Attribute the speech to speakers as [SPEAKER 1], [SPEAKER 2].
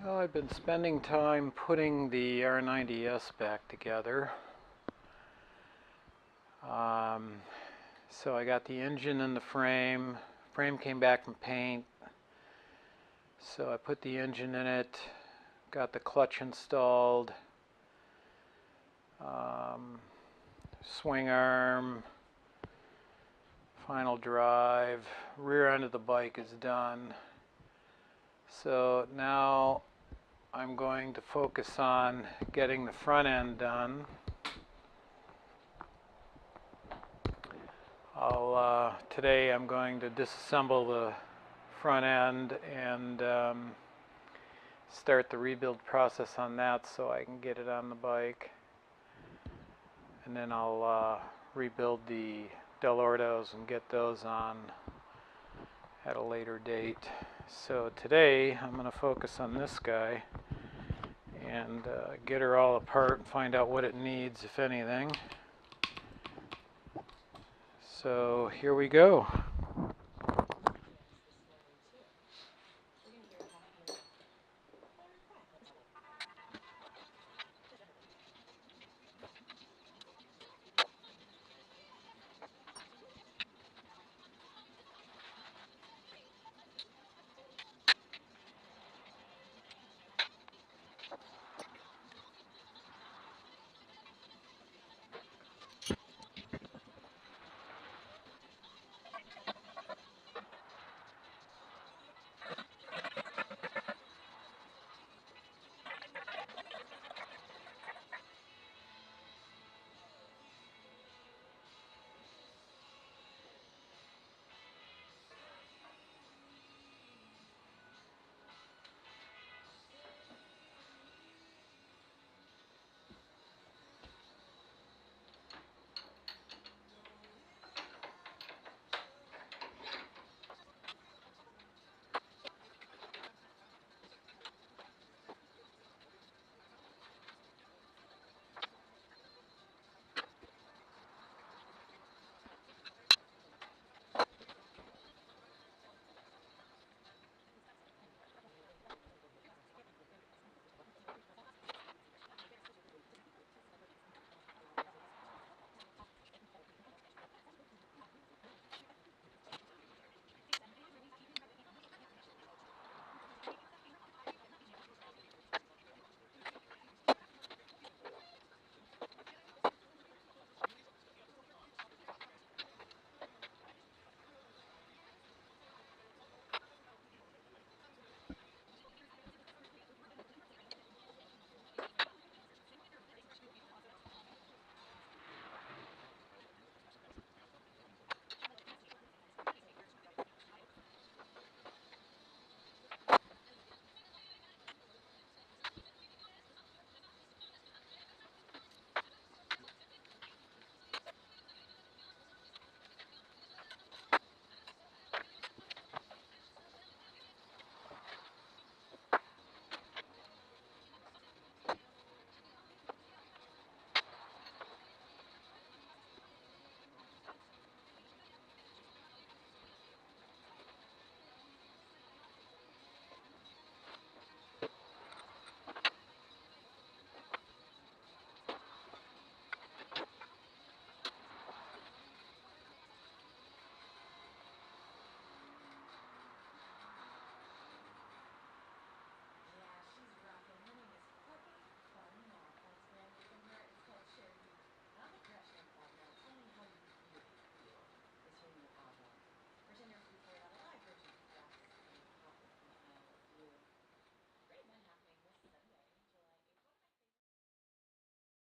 [SPEAKER 1] Well, I've been spending time putting the R90S back together. So I got the engine in the frame. Frame came back from paint. So I put the engine in it, got the clutch installed, swing arm, final drive, rear end of the bike is done. So now I'm going to focus on getting the front end done. Today I'm going to disassemble the front end and start the rebuild process on that so I can get it on the bike. And then I'll rebuild the Del Ordos and get those on at a later date. So today I'm going to focus on this guy and get her all apart and find out what it needs, if anything. So here we go.